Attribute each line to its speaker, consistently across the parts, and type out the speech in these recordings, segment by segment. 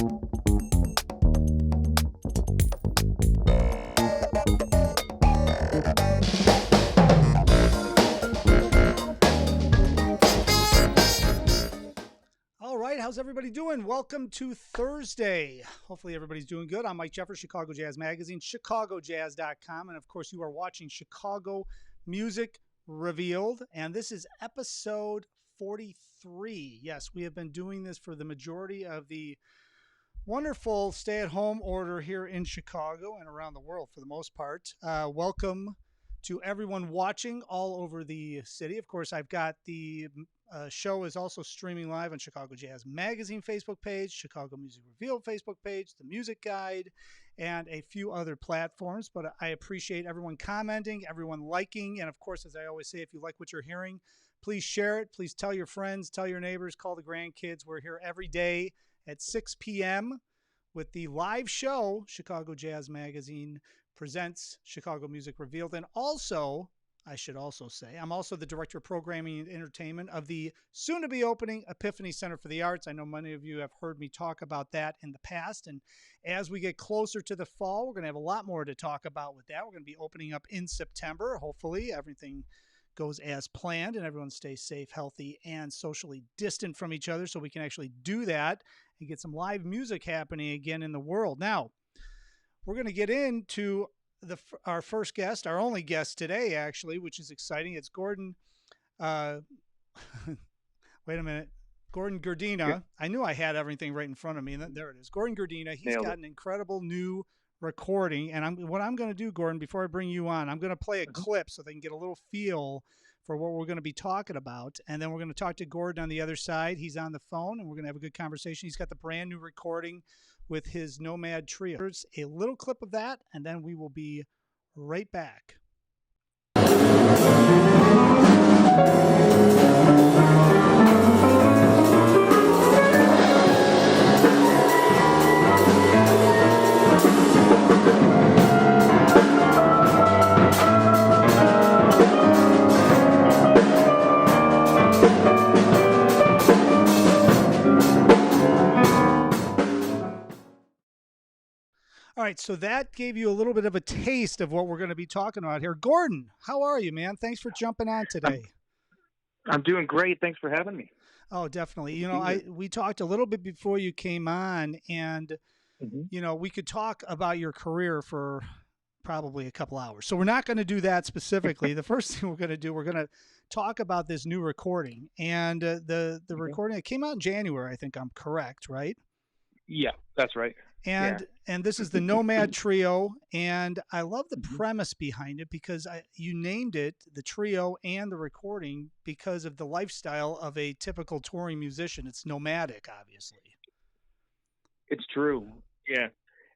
Speaker 1: All right, how's everybody doing? Welcome to Thursday. Hopefully everybody's doing good. I'm Mike Jeffers, Chicago Jazz Magazine, chicagojazz.com, and of course you are watching Chicago Music Revealed, and this is episode 43. Yes, we have been doing this for the majority of the wonderful stay-at-home order here in Chicago and around the world for the most part. Welcome to everyone watching all over the city. Of course, I've got the show is also streaming live on Chicago Jazz Magazine Facebook page, Chicago Music Revealed Facebook page, the Music Guide, and a few other platforms. But I appreciate everyone commenting, everyone liking, and of course, as I always say, if you like what you're hearing, please share it. Please tell your friends, tell your neighbors, call the grandkids. We're here every day at 6 p.m. with the live show, Chicago Jazz Magazine presents Chicago Music Revealed. And also, I should also say, I'm also the Director of Programming and Entertainment of the soon-to-be opening Epiphany Center for the Arts. I know many of you have heard me talk about that in the past. And as we get closer to the fall, we're going to have a lot more to talk about with that. We're going to be opening up in September. Hopefully, everything goes as planned and everyone stays safe, healthy, and socially distant from each other so we can actually do that and get some live music happening again in the world. Now, we're going to get into our first guest, our only guest today, actually, which is exciting. It's Gordon. Wait a minute. Gordon Grdina. Yeah. I knew I had everything right in front of me, and there it is. Gordon Grdina. He's got an incredible new recording. And what I'm going to do, Gordon, before I bring you on, I'm going to play a clip so they can get a little feel for what we're going to be talking about. And then we're going to talk to Gordon on the other side. He's on the phone, and we're going to have a good conversation. He's got the brand new recording with his Nomad Trio. There's a little clip of that, and then we will be right back. All right, so that gave you a little bit of a taste of what we're going to be talking about here. Gordon, how are you, man? Thanks for jumping on today.
Speaker 2: I'm doing great. Thanks for having me.
Speaker 1: Oh, definitely. You know, we talked a little bit before you came on, and, you know, we could talk about your career for probably a couple hours. So we're not going to do that specifically. The first thing we're going to do, we're going to talk about this new recording. And the recording, it came out in January, I think I'm correct, right?
Speaker 2: Yeah, that's right.
Speaker 1: And this is the Nomad Trio, and I love the premise behind it because you named it the trio and the recording because of the lifestyle of a typical touring musician. It's nomadic, obviously.
Speaker 2: It's true. Yeah,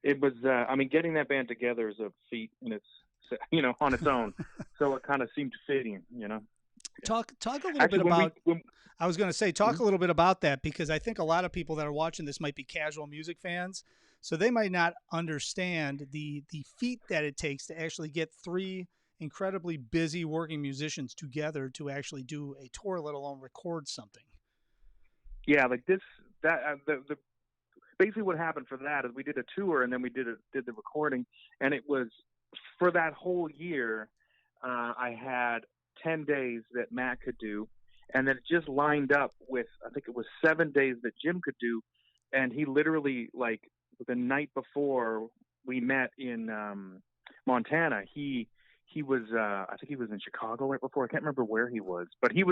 Speaker 2: it was. I mean, getting that band together is a feat, and it's on its own. So it kind of seemed fitting,
Speaker 1: Talk a little bit about. I was going to say, talk a little bit about that because I think a lot of people that are watching this might be casual music fans, so they might not understand the feat that it takes to actually get three incredibly busy working musicians together to actually do a tour, let alone record something.
Speaker 2: Yeah, like this. Basically what happened for that is we did a tour and then we did the recording, and it was for that whole year. I had 10 days that Matt could do. And then it just lined up with, I think it was 7 days that Jim could do. And he literally, like, the night before we met in Montana, he was, I think he was in Chicago right before. I can't remember where he was. But he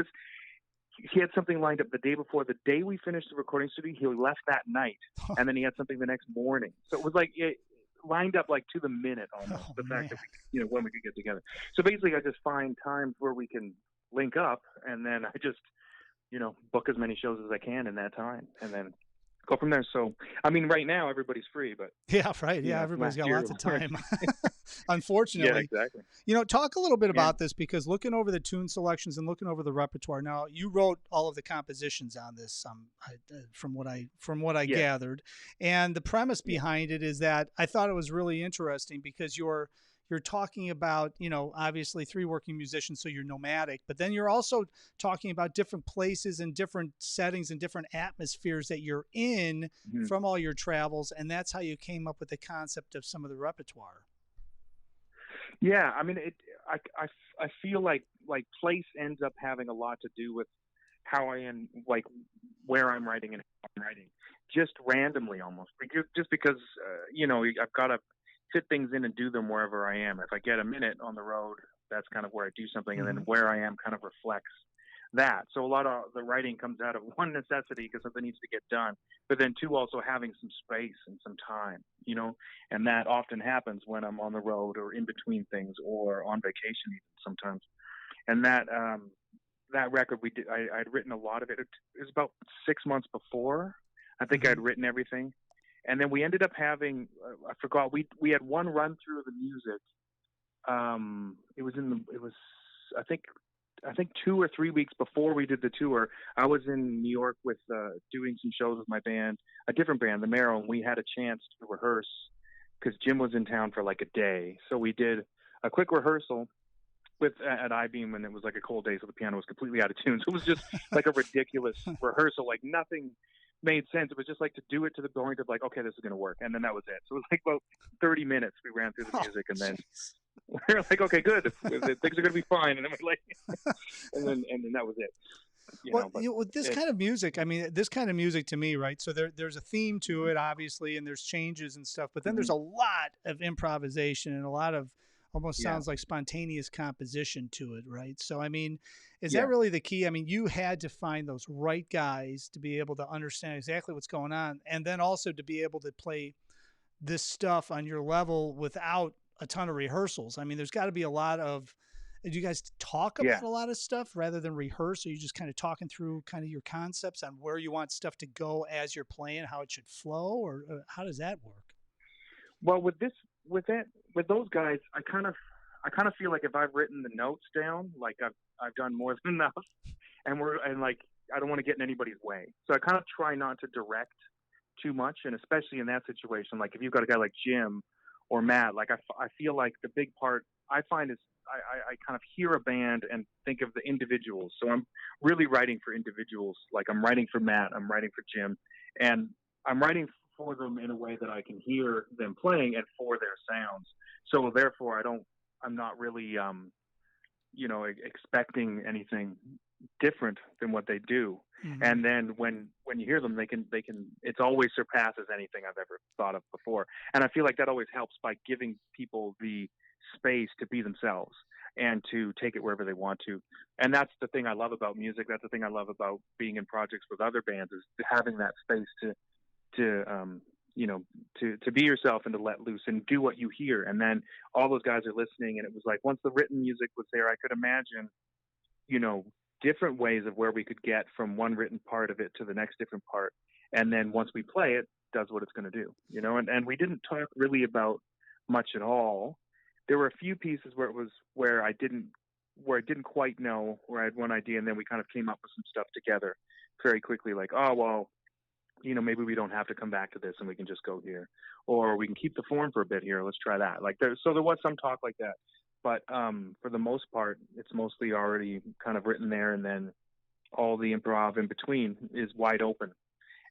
Speaker 2: had something lined up the day before. The day we finished the recording studio, he left that night. And then he had something the next morning. So it was like, it lined up like to the minute almost, fact that we, when we could get together. So basically I just find times where we can link up, and then I just, book as many shows as I can in that time, and then go from there. So, I mean, right now everybody's free, but
Speaker 1: yeah, right. Yeah. Everybody's got lots of time, unfortunately.
Speaker 2: Yeah, exactly.
Speaker 1: Talk a little bit about this, because looking over the tune selections and looking over the repertoire, now you wrote all of the compositions on this, from what I gathered, and the premise behind it is that I thought it was really interesting because your you're talking about, you know, obviously 3 working musicians, so you're nomadic, but then you're also talking about different places and different settings and different atmospheres that you're in
Speaker 2: Mhm.
Speaker 1: from all your travels, and that's how you came up with the concept of some of the repertoire.
Speaker 2: Yeah, I mean, I feel like place ends up having a lot to do with how I am, like where I'm writing and how I'm writing, just randomly almost, just because you know, I've got to fit things in and do them wherever I am. If I get a minute on the road, that's kind of where I do something, and then where I am kind of reflects that. So a lot of the writing comes out of one necessity because something needs to get done, but then two, also having some space and some time, you know, and that often happens when I'm on the road or in between things or on vacation even sometimes. And that record I'd written a lot of it. It was about 6 months before. I think I'd written everything. And then we ended up having, I forgot, we had one run through of the music. It was, I think 2 or 3 weeks before we did the tour, I was in New York with doing some shows with my band, a different band, the Marrow, and we had a chance to rehearse because Jim was in town for like a day. So we did a quick rehearsal at I-Beam, and it was like a cold day, so the piano was completely out of tune. So it was just like a ridiculous rehearsal, like nothing made sense. It was just like to do it to the point of like, okay, this is going to work. And then that was it. So it was like about 30 minutes we ran through the music, and then we're like, okay, good. Things are going to be fine. And then we're like, and then that was it.
Speaker 1: With this kind of music, I mean, this kind of music to me, right? So there's a theme to it, obviously, and there's changes and stuff, but then there's a lot of improvisation and a lot of almost sounds like spontaneous composition to it, right? So, I mean, is that really the key? I mean, you had to find those right guys to be able to understand exactly what's going on, and then also to be able to play this stuff on your level without a ton of rehearsals. I mean, there's got to be a lot of, do you guys talk about a lot of stuff rather than rehearse? Or you just kind of talking through kind of your concepts on where you want stuff to go as you're playing, how it should flow, or how does that work?
Speaker 2: Well, with those guys, I kind of feel like if I've written the notes down, like I've done more than enough, and like I don't want to get in anybody's way. So I kind of try not to direct too much, and especially in that situation, like if you've got a guy like Jim or Matt, like I feel like the big part I find is I kind of hear a band and think of the individuals. So I'm really writing for individuals. Like I'm writing for Matt, I'm writing for Jim, and I'm writing for them in a way that I can hear them playing and for their sounds. So therefore I'm not really, you know, expecting anything different than what they do. And then when you hear them, they can, it's always surpasses anything I've ever thought of before. And I feel like that always helps by giving people the space to be themselves and to take it wherever they want to. And that's the thing I love about music. That's the thing I love about being in projects with other bands, is having that space to you know, to be yourself and to let loose and do what you hear. And then all those guys are listening. And it was like, once the written music was there, I could imagine, you know, different ways of where we could get from one written part of it to the next different part. And then once we play it, does what it's going to do, you know. And we didn't talk really about much at all. There were a few pieces where I didn't quite know, where I had one idea, and then we kind of came up with some stuff together very quickly, like, oh, well, you know, maybe we don't have to come back to this and we can just go here, or we can keep the form for a bit here. Let's try that. Like there was some talk like that, but for the most part, it's mostly already kind of written there. And then all the improv in between is wide open,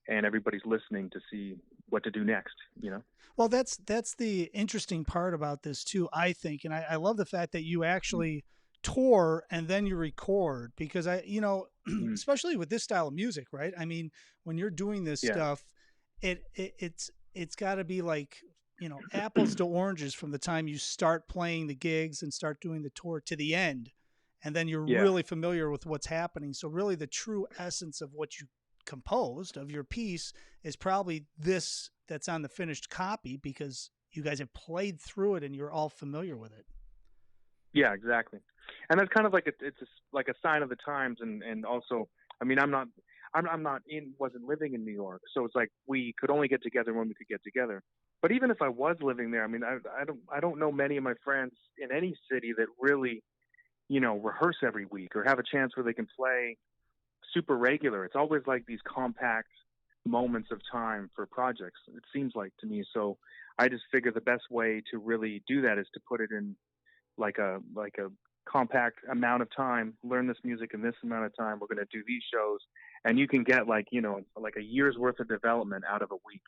Speaker 2: and everybody's listening to see what to do next, you know?
Speaker 1: Well, that's the interesting part about this too, I think. And I love the fact that you actually tour and then you record, because you know, especially with this style of music, right? I mean, when you're doing this stuff, it's got to be like, you know, apples to oranges from the time you start playing the gigs and start doing the tour to the end. And then you're really familiar with what's happening. So really the true essence of what you composed of your piece is probably this that's on the finished copy, because you guys have played through it and you're all familiar with it.
Speaker 2: Yeah, exactly. And that's kind of like like a sign of the times. And also, I mean, wasn't living in New York. So it's like, we could only get together when we could get together. But even if I was living there, I mean, I don't know many of my friends in any city that really, you know, rehearse every week or have a chance where they can play super regular. It's always like these compact moments of time for projects. It seems like to me. So I just figure the best way to really do that is to put it in like a compact amount of time. Learn this music in this amount of time. We're going to do these shows, and you can get like like a year's worth of development out of a week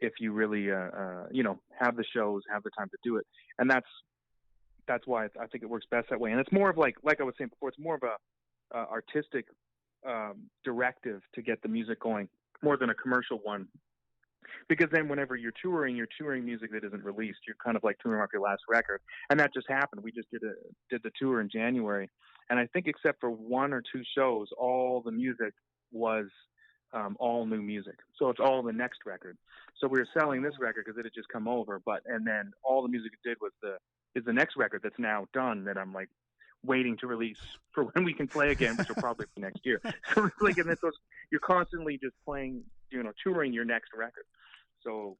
Speaker 2: if you really have the shows, have the time to do it. And that's why I think it works best that way. And it's more of like I was saying before, it's more of a artistic directive to get the music going more than a commercial one. Because then whenever you're touring music that isn't released. You're kind of like touring off your last record. And that just happened. We just did the tour in January. And I think except for one or two shows, all the music was all new music. So it's all the next record. So we were selling this record because it had just come over. And then all the music it did is the next record that's now done that I'm like waiting to release for when we can play again, which will probably be next year. So it's like, and it's you're constantly just playing, touring your next record. So,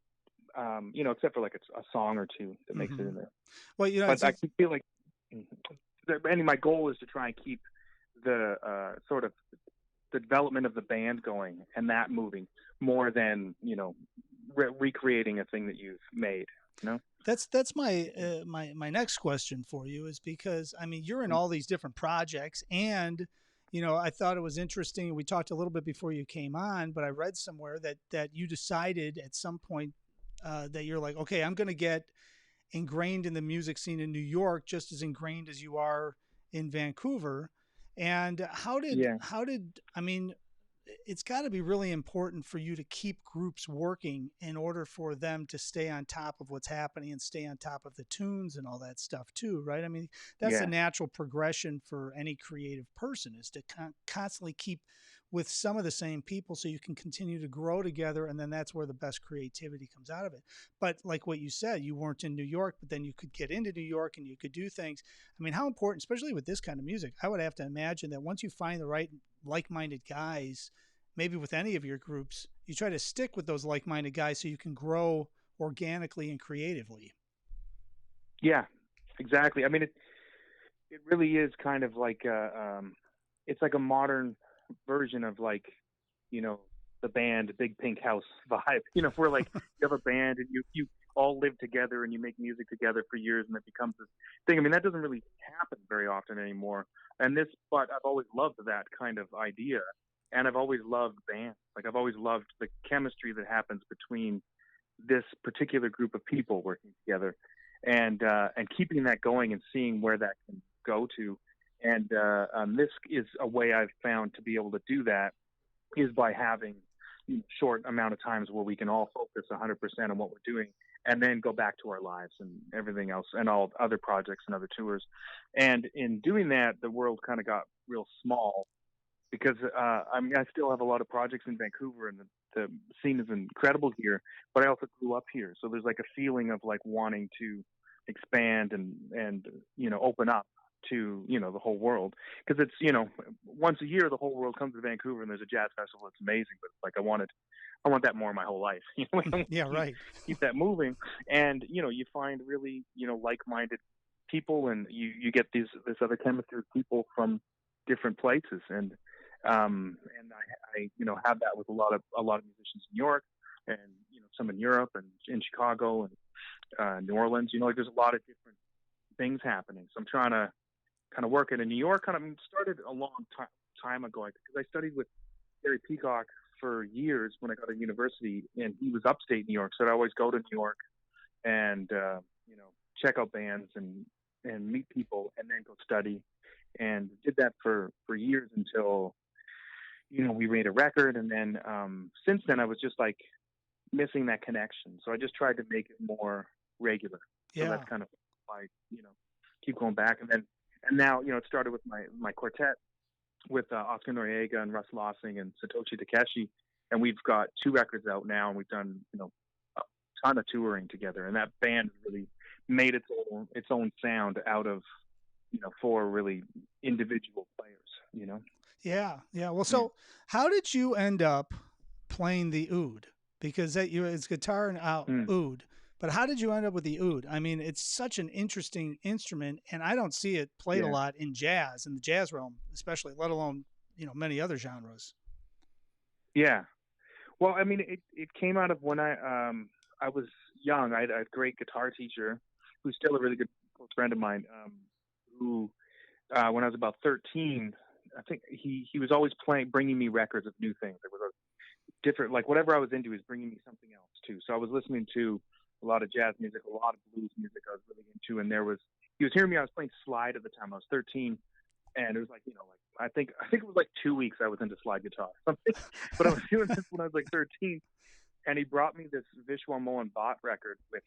Speaker 2: except for like a song or two that makes it in there.
Speaker 1: Well,
Speaker 2: but I feel like, and my goal is to try and keep the sort of the development of the band going and that moving more than, recreating a thing that you've made.
Speaker 1: That's my my next question for you, is because I mean you're in all these different projects, and I thought it was interesting. We talked a little bit before you came on, but I read somewhere that you decided at some point that you're like, okay, I'm going to get ingrained in the music scene in New York, just as ingrained as you are in Vancouver. And how did I mean, it's got to be really important for you to keep groups working in order for them to stay on top of what's happening and stay on top of the tunes and all that stuff too, right? I mean, that's a natural progression for any creative person, is to constantly keep with some of the same people so you can continue to grow together, and then that's where the best creativity comes out of it. But like what you said, you weren't in New York, but then you could get into New York and you could do things. I mean, how important, especially with this kind of music, I would have to imagine that once you find the right like-minded guys, maybe with any of your groups, you try to stick with those like-minded guys so you can grow organically and creatively.
Speaker 2: Yeah, exactly. I mean, it really is kind of like it's like a modern version of like, the band Big Pink House vibe. Where like you have a band and you all live together and you make music together for years and it becomes this thing. I mean, that doesn't really happen very often anymore. But I've always loved that kind of idea. And I've always loved bands. Like I've always loved the chemistry that happens between this particular group of people working together, and keeping that going and seeing where that can go to. And this is a way I've found to be able to do that, is by having short amount of times where we can all focus 100% on what we're doing, and then go back to our lives and everything else and all other projects and other tours. And in doing that, the world kind of got real small. Because I still have a lot of projects in Vancouver, and the scene is incredible here. But I also grew up here, so there's like a feeling of like wanting to expand and open up to the whole world. Because it's once a year the whole world comes to Vancouver and there's a jazz festival. It's amazing, but like I want that more in my whole life.
Speaker 1: Yeah, right.
Speaker 2: Keep that moving, and you find really like-minded people, and you get this other chemistry of people from different places, and I have that with a lot of musicians in New York, and some in Europe and in Chicago and New Orleans. Like there's a lot of different things happening. So I'm trying to kind of work it in New York. Kind of started a long time ago, because I studied with Gary Peacock for years when I got to university, and he was upstate New York. So I'd always go to New York and check out bands and meet people, and then go study. And did that for years until we made a record, and then since then I was just like missing that connection. So I just tried to make it more regular. So that's kind of why keep going back. And now it started with my quartet with Oscar Noriega and Russ Lossing and Satoshi Takeishi, and we've got 2 records out now, and we've done a ton of touring together. And that band really made its own sound out of 4 really individual players.
Speaker 1: Yeah. Well, so how did you end up playing the oud? Because it's guitar and oud, but how did you end up with the oud? I mean, it's such an interesting instrument, and I don't see it played a lot in jazz, in the jazz realm, especially, let alone many other genres.
Speaker 2: Yeah. Well, I mean, it came out of when I was young. I had a great guitar teacher who's still a really good close friend of mine. Who when I was about 13, I think he was always bringing me records of new things. There was a different, like whatever I was into, he was bringing me something else too. So I was listening to a lot of jazz music, a lot of blues music I was really into, and he was hearing me. I was playing slide at the time. I was 13, and it was like, like I think it was like 2 weeks I was into slide guitar, but I was doing this when I was like 13, and he brought me this Vishwa Mohan Bhatt record with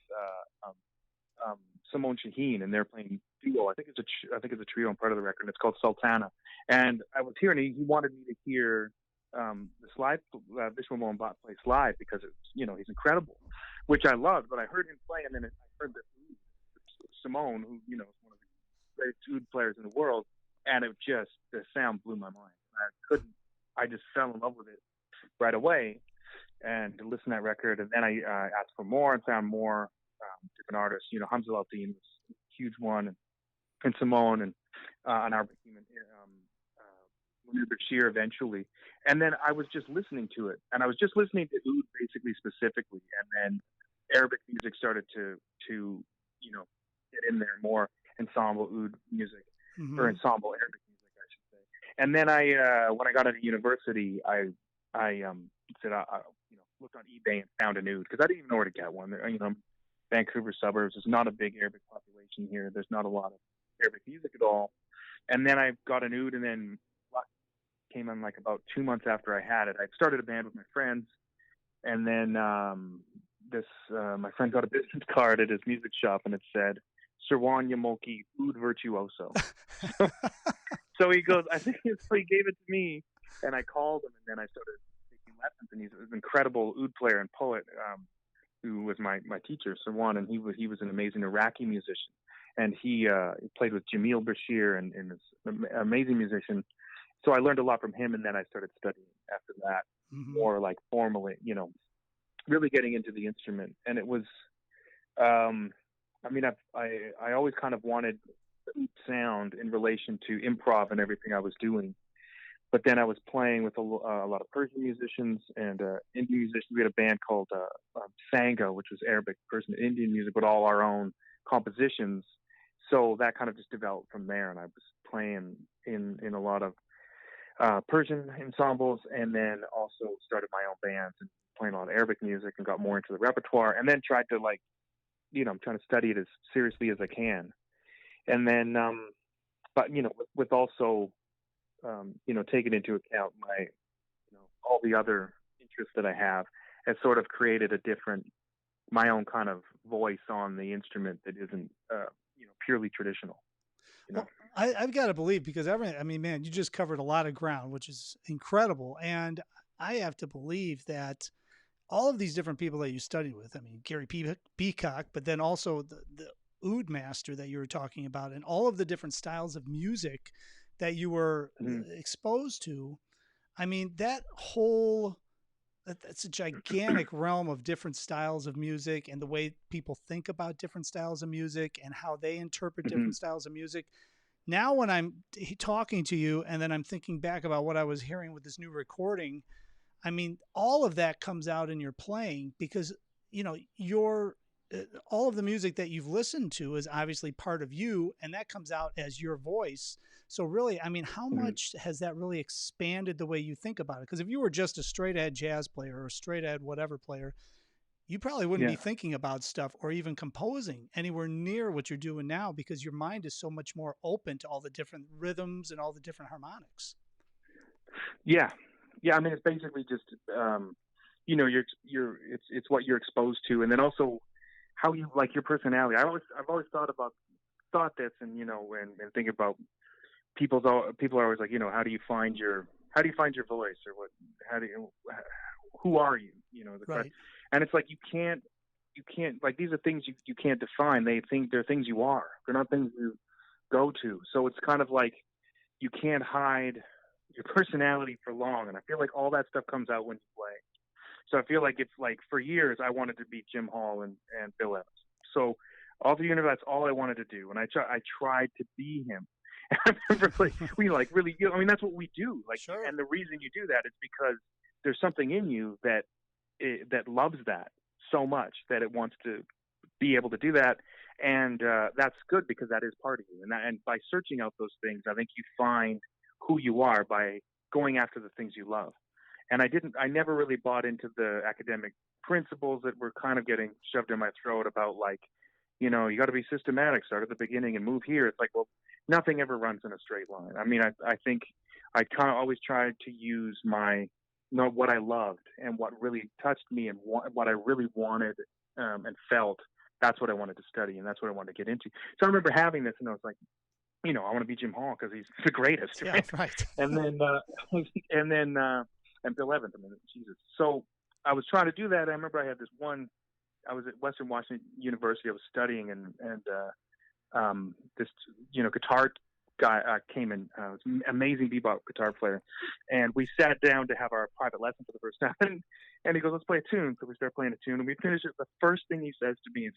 Speaker 2: Simone Shaheen, and they're playing duo. I think it's a trio on part of the record, and it's called Sultana. And I was hearing he wanted me to hear the slide Vishwa Mohan Bhatt play slide because it's he's incredible, which I loved. But I heard him play, and then I heard that Simone, who is one of the greatest oud players in the world, and the sound blew my mind. I just fell in love with it right away, and to listen to that record. And then I asked for more and found more different artists. Hamza Al-Din was a huge one, and Simone, and Arbor Human, Munir Bashir eventually. And then I was just listening to it, and I was just listening to oud basically specifically, and then Arabic music started to get in there, more ensemble oud music, or ensemble Arabic music, I should say. And then when I got into university, I said looked on eBay and found an oud, because I didn't even know where to get one. Vancouver suburbs, there's not a big Arabic population here. There's not a lot of Arabic music at all. And then I got an oud, and then came on like about 2 months after I had it. I started a band with my friends, and then my friend got a business card at his music shop, and it said Sirwan Yamoki Oud Virtuoso. So he goes, so he gave it to me, and I called him, and then I started taking lessons, and he's an incredible oud player and poet, who was my teacher, Sirwan, and he was an amazing Iraqi musician, and he played with Jamil Bashir, and is an amazing musician. So I learned a lot from him, and then I started studying after that, more like formally, really getting into the instrument. And it was, I always kind of wanted sound in relation to improv and everything I was doing. But then I was playing with a lot of Persian musicians and Indian musicians. We had a band called Sangha, which was Arabic, Persian, Indian music, but all our own compositions. So that kind of just developed from there. And I was playing in a lot of Persian ensembles, and then also started my own bands and playing a lot of Arabic music, and got more into the repertoire, and then tried to I'm trying to study it as seriously as I can. And then, but with also, taking into account my, all the other interests that I have, has sort of created my own kind of voice on the instrument that isn't, purely traditional.
Speaker 1: Well, I've got to believe, because man, you just covered a lot of ground, which is incredible. And I have to believe that all of these different people that you studied with, Gary Peacock, but then also the oud master that you were talking about, and all of the different styles of music that you were exposed to. That's a gigantic realm of different styles of music, and the way people think about different styles of music and how they interpret different styles of music. Now, when I'm talking to you, and then I'm thinking back about what I was hearing with this new recording, all of that comes out in your playing, because, all of the music that you've listened to is obviously part of you, and that comes out as your voice. So really, how much has that really expanded the way you think about it? Because if you were just a straight ahead jazz player or a straight ahead whatever player, you probably wouldn't be thinking about stuff or even composing anywhere near what you're doing now, because your mind is so much more open to all the different rhythms and all the different harmonics.
Speaker 2: Yeah. It's basically just, it's what you're exposed to, and then also how you like your personality. I've always thought this, and and think about people are always like, how do you find your voice, or who are you?
Speaker 1: Right.
Speaker 2: And it's like you can't like, these are things you can't define. They're things you are. They're not things you go to. So it's kind of like you can't hide your personality for long. And I feel like all that stuff comes out when you play. So I feel like it's like, for years I wanted to be Jim Hall and Bill Evans. So all through university, that's all I wanted to do, and I tried to be him. And I remember, really, that's what we do. Sure. And the reason you do that is because there's something in you that that loves that so much that it wants to be able to do that. And that's good because that is part of you. And by searching out those things, I think you find who you are by going after the things you love. And I never really bought into the academic principles that were kind of getting shoved in my throat about, like, you got to be systematic, start at the beginning and move here. It's like, well, nothing ever runs in a straight line. I mean, I think I kind of always tried to use what I loved and what really touched me and what I really wanted and felt. That's what I wanted to study, and that's what I wanted to get into. So I remember having this, and I was like, I want to be Jim Hall because he's the greatest, right?
Speaker 1: Yeah, right.
Speaker 2: And then and Bill Evans. I mean, Jesus. So I was trying to do that. I remember I had this one. I was at Western Washington University. I was studying, and this guitar guy came in, was an amazing bebop guitar player, and we sat down to have our private lesson for the first time. And he goes, "Let's play a tune." So we start playing a tune, and we finish it. The first thing he says to me is,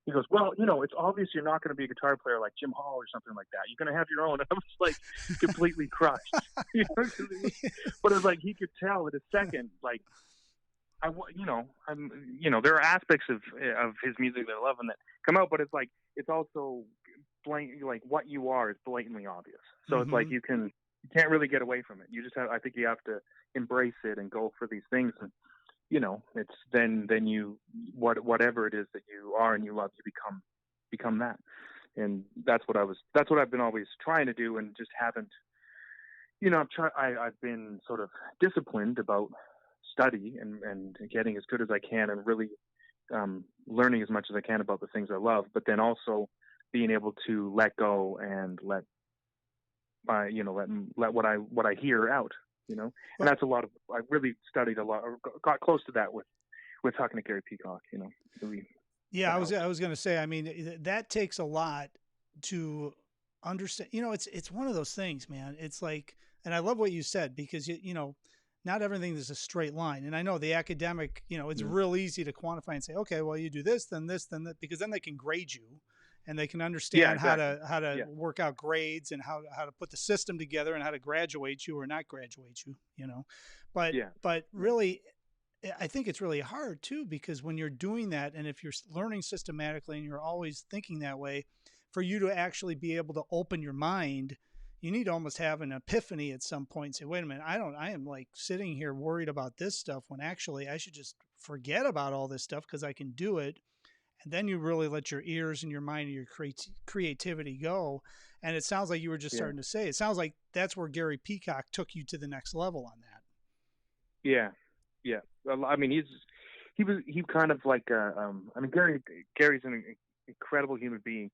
Speaker 2: he goes, "Well, it's obvious you're not going to be a guitar player like Jim Hall or something like that. You're going to have your own." And I was like completely crushed. But it was like he could tell in a second, like, there are aspects of his music that I love and that come out, but it's like it's also like what you are is blatantly obvious. So it's like you can't really get away from it. You just I think you have to embrace it and go for these things. And it's then you whatever it is that you are and you love, you become that. And that's what I've been always trying to do, and just haven't. I've been sort of disciplined about study and getting as good as I can, and really learning as much as I can about the things I love, but then also being able to let go and let what I hear out, and that's a lot of, I really studied a lot, or got close to that with talking to Gary Peacock, really.
Speaker 1: Yeah, I was going to say, I mean, that takes a lot to understand. It's one of those things, man. It's like, and I love what you said, because not everything is a straight line. And I know the academic, it's real easy to quantify and say, okay, well, you do this, then that, because then they can grade you and they can understand how to work out grades and how to put the system together and how to graduate you or not graduate you, but really, I think it's really hard too, because when you're doing that, and if you're learning systematically and you're always thinking that way, for you to actually be able to open your mind, you need to almost have an epiphany at some point and say, wait a minute, I am like sitting here worried about this stuff when actually I should just forget about all this stuff because I can do it. And then you really let your ears and your mind and your creativity go. And it sounds like you were just starting to say, it sounds like that's where Gary Peacock took you to the next level on that.
Speaker 2: Yeah. Yeah. Well, I mean, he kind of like, Gary's an incredible human being.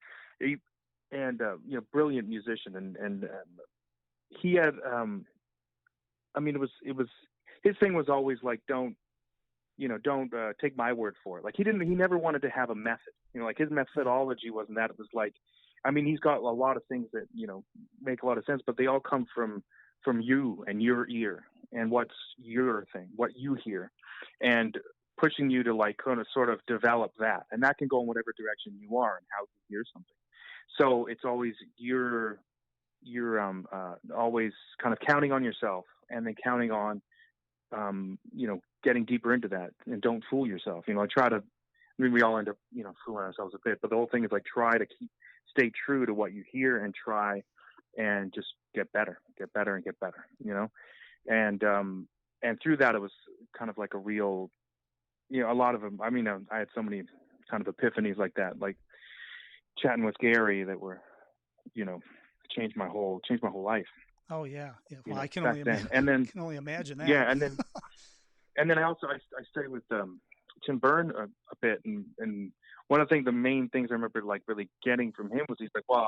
Speaker 2: Brilliant musician, and he had, it was his thing was always like, don't take my word for it. Like he never wanted to have a method, like his methodology wasn't that. It was like, he's got a lot of things that, make a lot of sense, but they all come from you and your ear and what's your thing, what you hear, and pushing you to like kind of sort of develop that. And that can go in whatever direction you are and how you hear something. So it's always you're always kind of counting on yourself, and then counting on, getting deeper into that, and don't fool yourself. We all end up, fooling ourselves a bit, but the whole thing is like, try to stay true to what you hear and try and just get better and get better, and through that, it was kind of like a real, a lot of them. I had so many kind of epiphanies like that, like chatting with Gary that were, changed my whole life.
Speaker 1: Oh yeah. Well, I can only imagine.
Speaker 2: And then
Speaker 1: can only imagine that.
Speaker 2: Yeah, and then I also I studied with Tim Byrne a bit, and one of the main things I remember like really getting from him was he's like, well,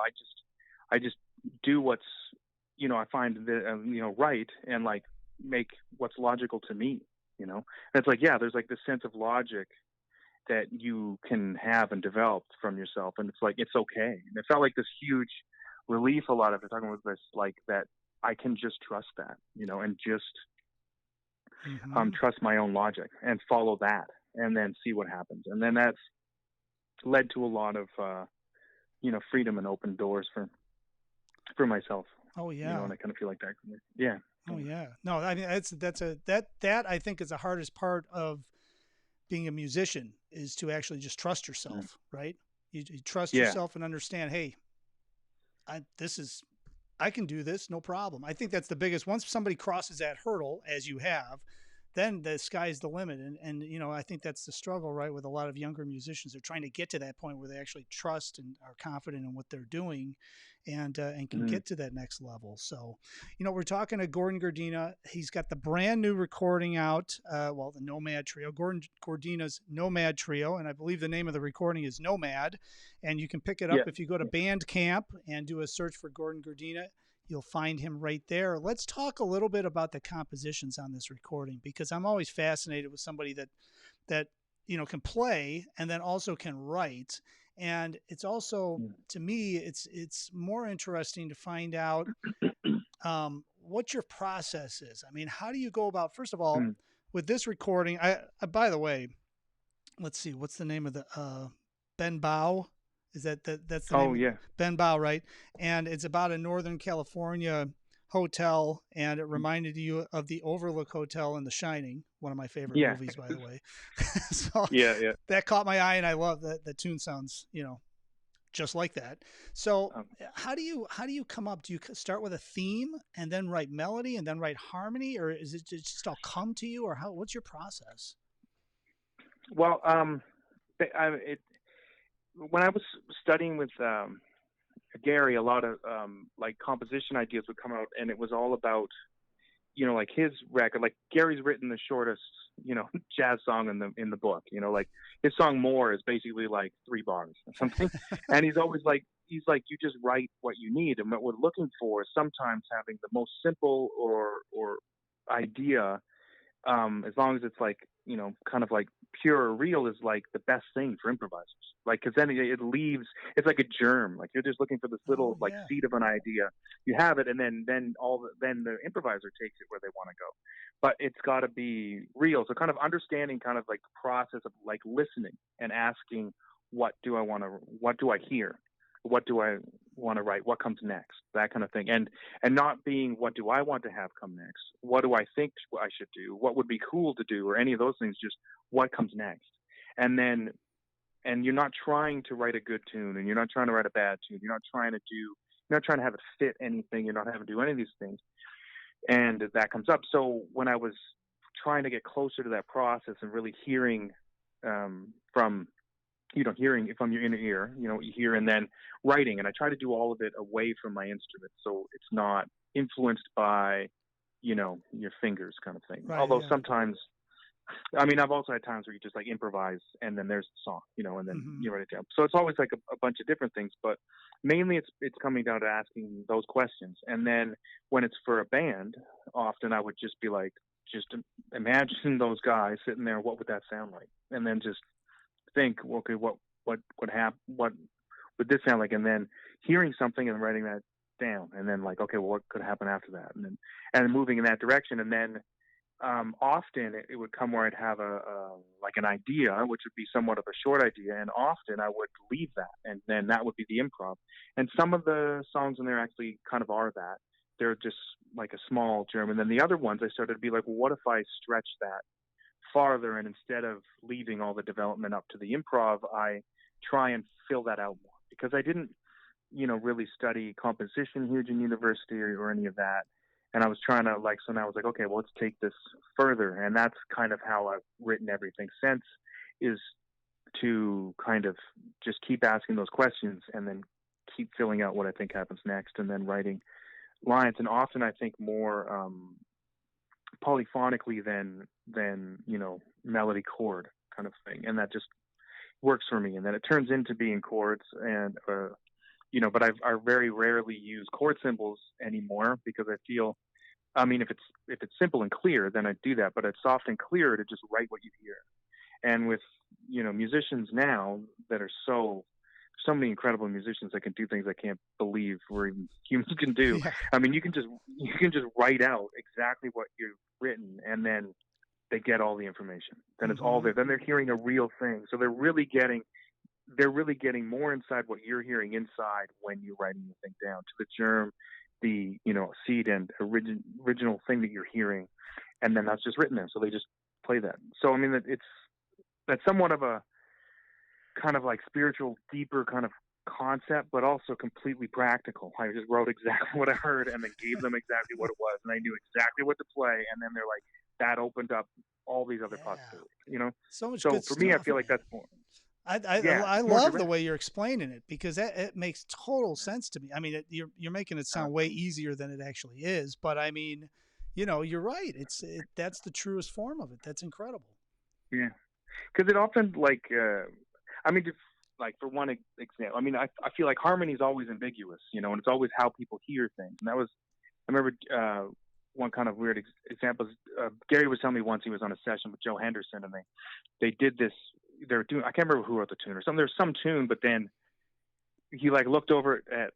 Speaker 2: I just do what's I find that right, and like make what's logical to me, and it's like, yeah, there's like this sense of logic that you can have and develop from yourself, and it's like, it's okay. And it felt like this huge relief a lot after talking with this, like that I can just trust that, and just trust my own logic and follow that, and then see what happens. And then that's led to a lot of freedom and open doors for myself.
Speaker 1: Oh yeah.
Speaker 2: And I kind of feel like that. Yeah.
Speaker 1: Oh yeah. No, I mean that I think is the hardest part of being a musician is to actually just trust
Speaker 2: Mm.
Speaker 1: yourself, right? You trust
Speaker 2: Yeah.
Speaker 1: yourself and understand, hey, I can do this, no problem. I think that's the biggest. Once somebody crosses that hurdle, as you have, then the sky's the limit. And I think that's the struggle, right, with a lot of younger musicians. They're trying to get to that point where they actually trust and are confident in what they're doing, and can
Speaker 2: Mm.
Speaker 1: get to that next level. So, we're talking to Gordon Grdina. He's got the brand new recording out. The Nomad Trio, Gordon Grdina's Nomad Trio, and I believe the name of the recording is Nomad. And you can pick it up
Speaker 2: Yeah.
Speaker 1: if you go to Bandcamp and do a search for Gordon Grdina. You'll find him right there. Let's talk a little bit about the compositions on this recording, because I'm always fascinated with somebody that can play and then also can write. And it's also,
Speaker 2: Mm.
Speaker 1: to me, it's more interesting to find out what your process is. I mean, how do you go about, first of all,
Speaker 2: Mm.
Speaker 1: with this recording? I by the way, let's see, what's the name of the Ben Bow? Is that's the
Speaker 2: Oh
Speaker 1: name?
Speaker 2: yeah.
Speaker 1: Ben Bow, right? And it's about a Northern California hotel, and it reminded you of the Overlook Hotel in The Shining, one of my favorite
Speaker 2: Yeah.
Speaker 1: movies, by the way. So
Speaker 2: Yeah. Yeah.
Speaker 1: that caught my eye, and I love that the tune sounds, just like that. So
Speaker 2: Um,
Speaker 1: how do you come up? Do you start with a theme and then write melody and then write harmony, or is it just all come to you, or what's your process?
Speaker 2: well, when I was studying with Gary, a lot of like composition ideas would come out, and it was all about like his record. Like Gary's written the shortest jazz song in the book. Like his song "More" is basically like 3 bars or something, and he's always like you just write what you need, and what we're looking for is sometimes having the most simple or idea, as long as it's like kind of like pure or real, is like the best thing for improvisers. Like, because then it leaves, it's like a germ. Like you're just looking for this
Speaker 1: Oh
Speaker 2: little like
Speaker 1: yeah.
Speaker 2: seed of an idea. You have it, and then then the improviser takes it where they want to go. But it's got to be real. So kind of understanding kind of like the process of like listening and asking, what do I hear? What do I want to write? What comes next? That kind of thing. And not being, what do I want to have come next? What do I think I should do? What would be cool to do? Or any of those things, just what comes next. And then, and you're not trying to write a good tune, and you're not trying to write a bad tune. You're not trying to have it fit anything. You're not having to do any of these things. And that comes up. So when I was trying to get closer to that process and really hearing from hearing from your inner ear, you hear, and then writing. And I try to do all of it away from my instrument, so it's not influenced by, your fingers, kind of thing.
Speaker 1: Right.
Speaker 2: Although
Speaker 1: Yeah.
Speaker 2: sometimes, I mean, I've also had times where you just like improvise, and then there's the song, and then
Speaker 1: Mm-hmm.
Speaker 2: you write it down. So it's always like a bunch of different things, but mainly it's coming down to asking those questions. And then when it's for a band, often I would just be like, just imagine those guys sitting there. What would that sound like? And then just think, okay, what would this sound like? And then hearing something and writing that down, and then like, okay, well, what could happen after that? And then moving in that direction. And then often it would come where I'd have a like an idea, which would be somewhat of a short idea, and often I would leave that, and then that would be the improv. And some of the songs in there actually kind of are that. They're just like a small germ. And then the other ones, I started to be like, well, what if I stretch that farther, and instead of leaving all the development up to the improv, I try and fill that out more, because I didn't really study composition huge in university or any of that. And I was trying to so now I was like, okay, well, let's take this further. And that's kind of how I've written everything since, is to kind of just keep asking those questions and then keep filling out what I think happens next, and then writing lines. And often I think more polyphonically than melody chord kind of thing, and that just works for me. And then it turns into being chords, and but I very rarely use chord symbols anymore, because I feel, I mean, if it's simple and clear, then I do that, but it's often clearer to just write what you hear. And with musicians now that are so many incredible musicians that can do things I can't believe or even humans can do.
Speaker 1: Yeah.
Speaker 2: I mean, you can just write out exactly what you've written, and then they get all the information. Then it's all there. Then they're hearing a real thing. So they're really getting more inside what you're hearing inside when you're writing the thing down, to the germ, the, seed and original thing that you're hearing, and then that's just written there. So they just play that. So I mean, that's somewhat of a kind of like spiritual, deeper kind of concept, but also completely practical. I just wrote exactly what I heard and then gave them exactly what it was, and I knew exactly what to play, and then they're like, that opened up all these other possibilities,
Speaker 1: So much
Speaker 2: so
Speaker 1: good
Speaker 2: for
Speaker 1: stuff.
Speaker 2: me, I feel like that's more.
Speaker 1: I love the way you're explaining it, because it makes total sense to me. I mean, you're making it sound way easier than it actually is, but I mean, you're right. That's the truest form of it. That's incredible.
Speaker 2: Yeah, because it often I mean, just like for one example, I mean, I feel like harmony is always ambiguous, and it's always how people hear things. And I remember one kind of weird example. Gary was telling me once he was on a session with Joe Henderson, and they did this. They were doing, I can't remember who wrote the tune or something. There's some tune, but then he looked over at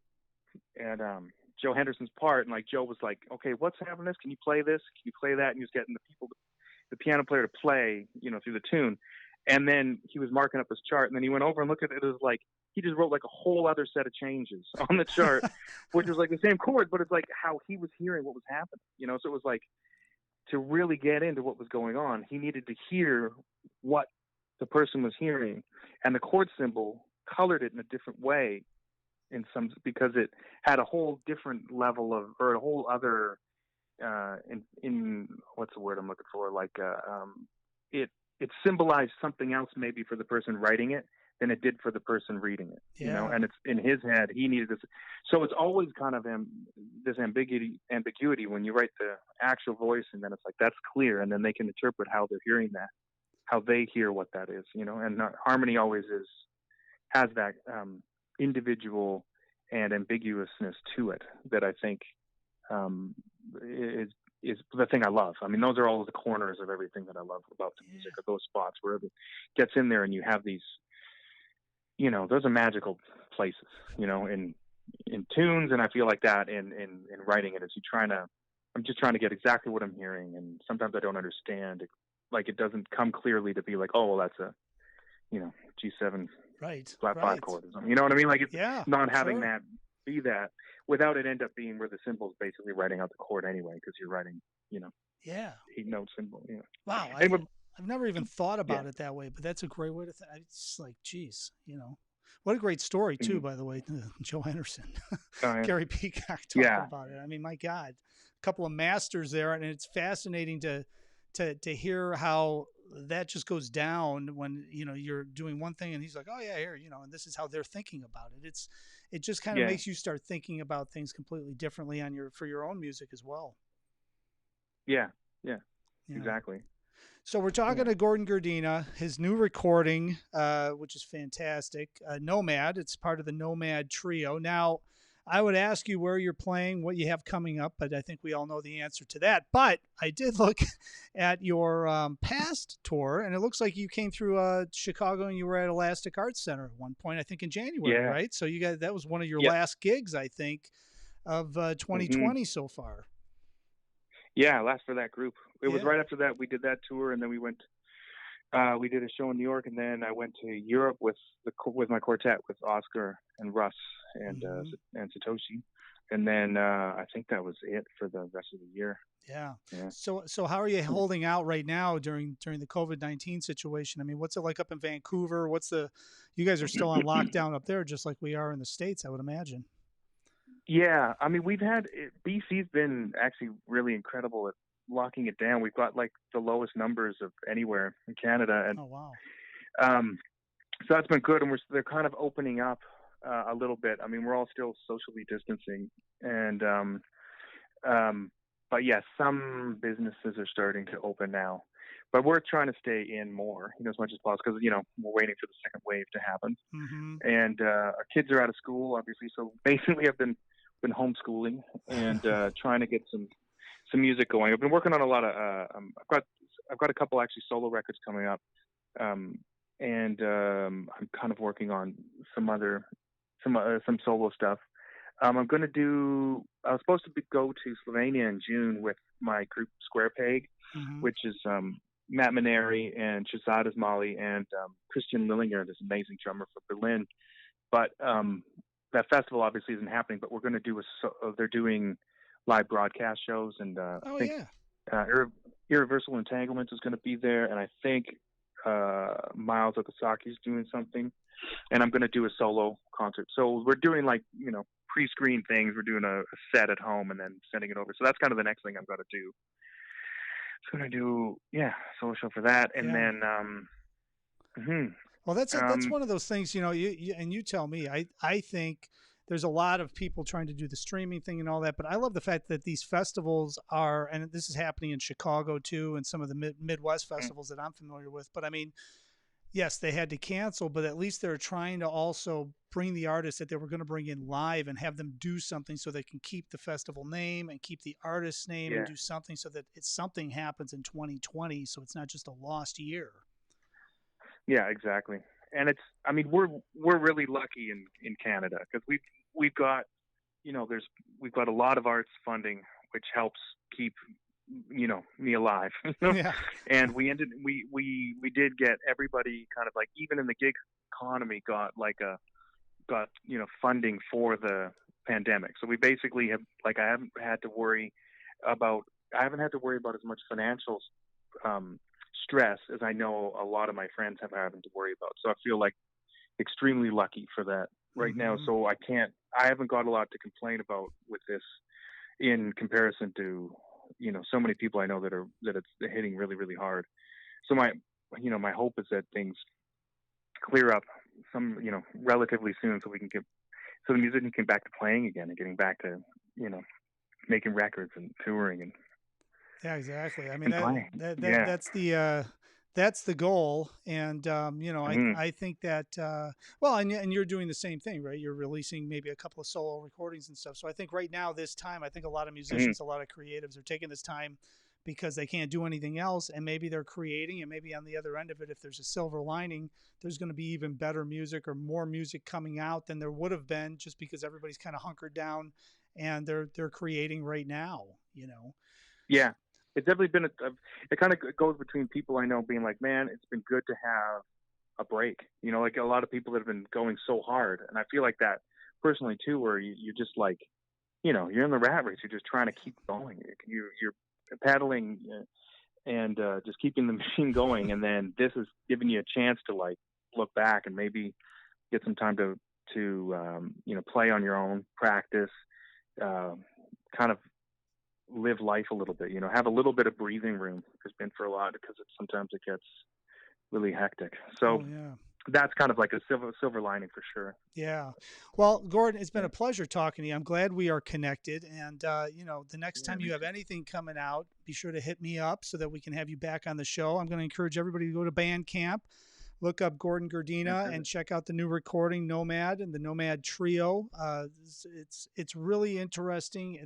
Speaker 2: Joe Henderson's part, and Joe was like, "Okay, what's happening? This? Can you play this? Can you play that?" And he was getting the piano player to play, through the tune. And then he was marking up his chart, and then he went over and looked at it. It was like he just wrote a whole other set of changes on the chart, which was the same chord, but it's how he was hearing what was happening. So it was to really get into what was going on, he needed to hear what the person was hearing, and the chord symbol colored it in a different way because it had a whole different level of, or a whole other in what's the word I'm looking for? It symbolized something else maybe for the person writing it than it did for the person reading it. And it's in his head, he needed this. So it's always kind of this ambiguity when you write the actual voice, and then it's that's clear, and then they can interpret how they're hearing that, how they hear what that is, and harmony always has that individual and ambiguousness to it that I think is the thing I love. I mean, those are all the corners of everything that I love about the music, are those spots where it gets in there and you have these, those are magical places, in tunes. And I feel like that in writing it, I'm just trying to get exactly what I'm hearing. And sometimes I don't understand it. It doesn't come clearly to be oh, well, that's a, G7 flat 5 chord or something. You know what I mean? It's not having that be that, without it end up being where the symbol's basically writing out the chord anyway, because you're writing, 8-note symbol.
Speaker 1: Wow. I've never even thought about it that way, but that's a great way to think. It's geez, what a great story too, by the way, Joe Henderson, Gary Peacock talking about it. I mean, my God, a couple of masters there, and it's fascinating to hear how that just goes down when, you're doing one thing and he's like, oh yeah, here, and this is how they're thinking about it. It just kind of makes you start thinking about things completely differently for your own music as well.
Speaker 2: Yeah. Exactly.
Speaker 1: So we're talking to Gordon Grdina, his new recording, which is fantastic. Nomad. It's part of the Nomad Trio. Now, I would ask you where you're playing, what you have coming up, but I think we all know the answer to that. But I did look at your past tour, and it looks like you came through Chicago and you were at Elastic Arts Center at one point, I think in January, right? So you guys, that was one of your last gigs, I think, of 2020 so far.
Speaker 2: Yeah, last for that group. It was right after that we did that tour, and then we went. We did a show in New York, and then I went to Europe with my quartet with Oscar and Russ and Satoshi, and then I think that was it for the rest of the year.
Speaker 1: Yeah. So how are you holding out right now during the COVID-19 situation? I mean, what's it like up in Vancouver? You guys are still on lockdown up there, just like we are in the States, I would imagine.
Speaker 2: Yeah, I mean, BC's been actually really incredible at locking it down. We've got the lowest numbers of anywhere in Canada, and
Speaker 1: oh wow.
Speaker 2: So that's been good, and they're kind of opening up a little bit. I mean, we're all still socially distancing, and but yeah, some businesses are starting to open now. But we're trying to stay in more, as much as possible, because we're waiting for the second wave to happen. And our kids are out of school, obviously, so basically I've been homeschooling and trying to get some music going. I've been working on a lot of I've got a couple actually solo records coming up, and I'm kind of working on some solo stuff. I was supposed to go to Slovenia in June with my group Square Peg, which is Matt Maneri and Shazad Ismaily and Christian Lillinger, this amazing drummer from Berlin. But that festival obviously isn't happening, but we're going to do they're doing live broadcast shows, and I
Speaker 1: Oh
Speaker 2: think
Speaker 1: yeah.
Speaker 2: Irreversible Entanglements is going to be there, and I think Miles Okasaki's doing something, and I'm going to do a solo concert. So we're doing like, pre-screen things. We're doing a set at home and then sending it over. So that's kind of the next thing I'm going to do. So I'm going to do, solo show for that, and then
Speaker 1: Well, that's one of those things, you tell me. I think there's a lot of people trying to do the streaming thing and all that, but I love the fact that these festivals are, and this is happening in Chicago too, and some of the Midwest festivals that I'm familiar with. But I mean, yes, they had to cancel, but at least they're trying to also bring the artists that they were going to bring in live and have them do something so they can keep the festival name and keep the artist's name and do something so that something happens in 2020, so it's not just a lost year.
Speaker 2: Yeah, exactly. And we're really lucky in Canada, because we've got, we've got a lot of arts funding, which helps keep, me alive.
Speaker 1: Yeah.
Speaker 2: And we did get everybody kind of like, even in the gig economy, got funding for the pandemic. So we basically have, like, I haven't had to worry about as much financial stress as I know a lot of my friends have having to worry about. So I feel like extremely lucky for that right now. So I haven't got a lot to complain about with this in comparison to, so many people I know that it's hitting really, really hard. So my hope is that things clear up relatively soon, so the musicians get back to playing again and getting back to, making records and touring and.
Speaker 1: Yeah, exactly. I mean, that's the goal. And, I think that, and you're doing the same thing, right? You're releasing maybe a couple of solo recordings and stuff. So I think right now, this time, I think a lot of musicians, a lot of creatives are taking this time because they can't do anything else. And maybe they're creating, and maybe on the other end of it, if there's a silver lining, there's going to be even better music or more music coming out than there would have been, just because everybody's kind of hunkered down and they're creating right now,
Speaker 2: Yeah. It's definitely been it kind of goes between people I know being like, man, it's been good to have a break. Like a lot of people that have been going so hard. And I feel like that personally too, where you're just like, you're in the rat race. You're just trying to keep going. You're paddling and just keeping the machine going. And then this is giving you a chance to like look back and maybe get some time to play on your own, practice, kind of live life a little bit, have a little bit of breathing room. There's been for a lot, because sometimes it gets really hectic. So that's kind of like a silver lining for sure.
Speaker 1: Yeah. Well, Gordon, it's been a pleasure talking to you. I'm glad we are connected. And, the next time you have anything coming out, be sure to hit me up so that we can have you back on the show. I'm going to encourage everybody to go to Bandcamp, look up Gordon Grdina, and check out the new recording, Nomad, and the Nomad Trio. It's really interesting.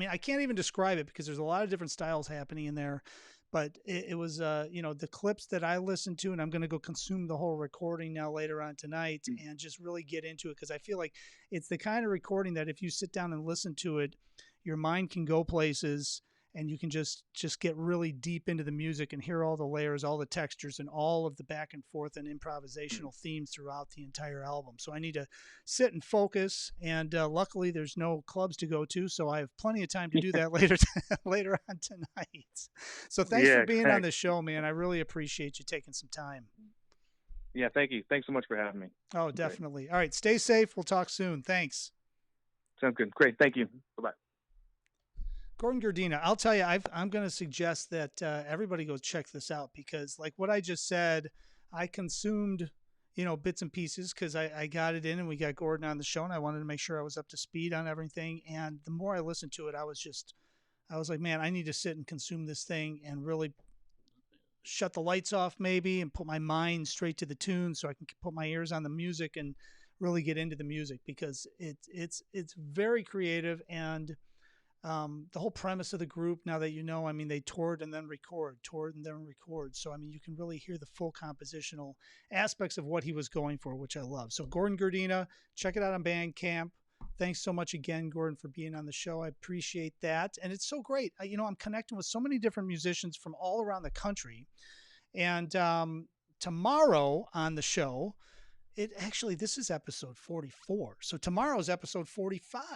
Speaker 1: I can't even describe it because there's a lot of different styles happening in there, but it was, the clips that I listened to, and I'm going to go consume the whole recording now later on tonight and just really get into it, because I feel like it's the kind of recording that if you sit down and listen to it, your mind can go places, and you can just get really deep into the music and hear all the layers, all the textures, and all of the back and forth and improvisational themes throughout the entire album. So I need to sit and focus, and luckily there's no clubs to go to, so I have plenty of time to do that later on tonight. So thanks for being on the show, man. I really appreciate you taking some time.
Speaker 2: Yeah, thank you. Thanks so much for having me.
Speaker 1: Oh, definitely. Great. All right, stay safe. We'll talk soon. Thanks.
Speaker 2: Sounds good. Great. Thank you. Bye-bye.
Speaker 1: Gordon Grdina, I'll tell you, I'm going to suggest that everybody go check this out, because like what I just said, I consumed, bits and pieces because I got it in and we got Gordon on the show, and I wanted to make sure I was up to speed on everything. And the more I listened to it, I was like, man, I need to sit and consume this thing and really shut the lights off maybe and put my mind straight to the tune so I can put my ears on the music and really get into the music, because it's very creative. And the whole premise of the group, now that they toured and then record. So, you can really hear the full compositional aspects of what he was going for, which I love. So Gordon Grdina, check it out on Bandcamp. Thanks so much again, Gordon, for being on the show. I appreciate that. And it's so great. I'm connecting with so many different musicians from all around the country. And tomorrow on the show it actually, this is episode 44. So tomorrow's episode 45.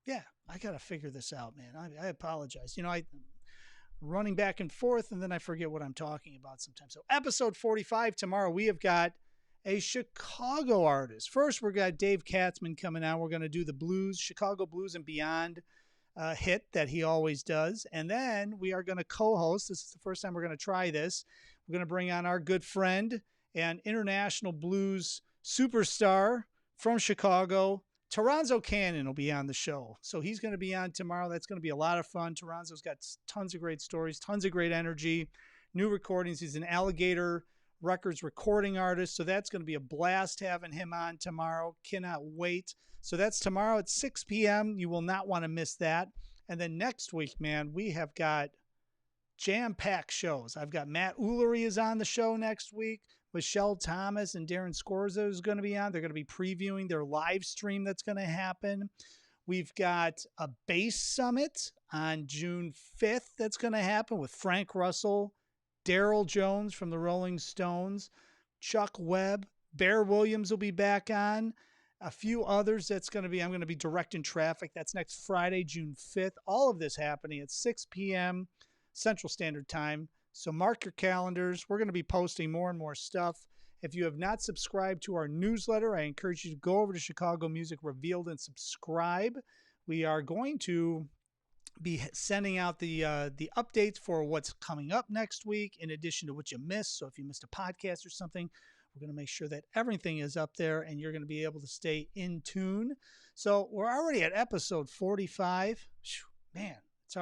Speaker 1: Yeah, I got to figure this out, man. I apologize. I running back and forth, and then I forget what I'm talking about sometimes. So episode 45 tomorrow, we have got a Chicago artist. First, we've got Dave Katzman coming out. We're going to do the blues, Chicago Blues and Beyond hit that he always does. And then we are going to co-host. This is the first time we're going to try this. We're going to bring on our good friend and international blues superstar from Chicago, Toronzo Cannon will be on the show. So he's going to be on tomorrow. That's going to be a lot of fun. Toronzo's got tons of great stories, tons of great energy, new recordings. He's an Alligator Records recording artist. So that's going to be a blast having him on tomorrow. Cannot wait. So that's tomorrow at 6 p.m. You will not want to miss that. And then next week, man, we have got jam-packed shows. I've got Matt Ullery is on the show next week. Michelle Thomas and Darren Scorza is going to be on. They're going to be previewing their live stream that's going to happen. We've got a bass summit on June 5th that's going to happen with Frank Russell, Daryl Jones from the Rolling Stones, Chuck Webb, Bear Williams will be back on, a few others I'm going to be directing traffic. That's next Friday, June 5th. All of this happening at 6 p.m. Central Standard Time. So mark your calendars. We're going to be posting more and more stuff. If you have not subscribed to our newsletter, I encourage you to go over to Chicago Music Revealed and subscribe. We are going to be sending out the updates for what's coming up next week, in addition to what you missed. So if you missed a podcast or something, we're going to make sure that everything is up there and you're going to be able to stay in tune. So we're already at episode 45. Man, it's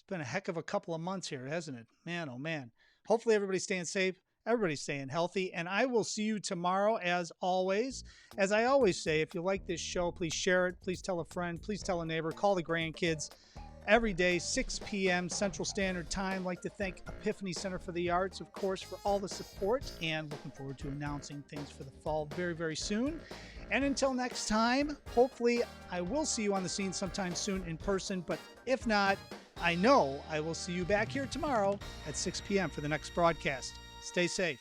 Speaker 1: been a heck of a couple of months here, hasn't it? Man, oh man. Hopefully everybody's staying safe. Everybody's staying healthy. And I will see you tomorrow as always. As I always say, if you like this show, please share it. Please tell a friend. Please tell a neighbor. Call the grandkids. Every day, 6 p.m. Central Standard Time. I'd like to thank Epiphany Center for the Arts, of course, for all the support. And looking forward to announcing things for the fall very, very soon. And until next time, hopefully I will see you on the scene sometime soon in person. But if not, I know I will see you back here tomorrow at 6 p.m. for the next broadcast. Stay safe.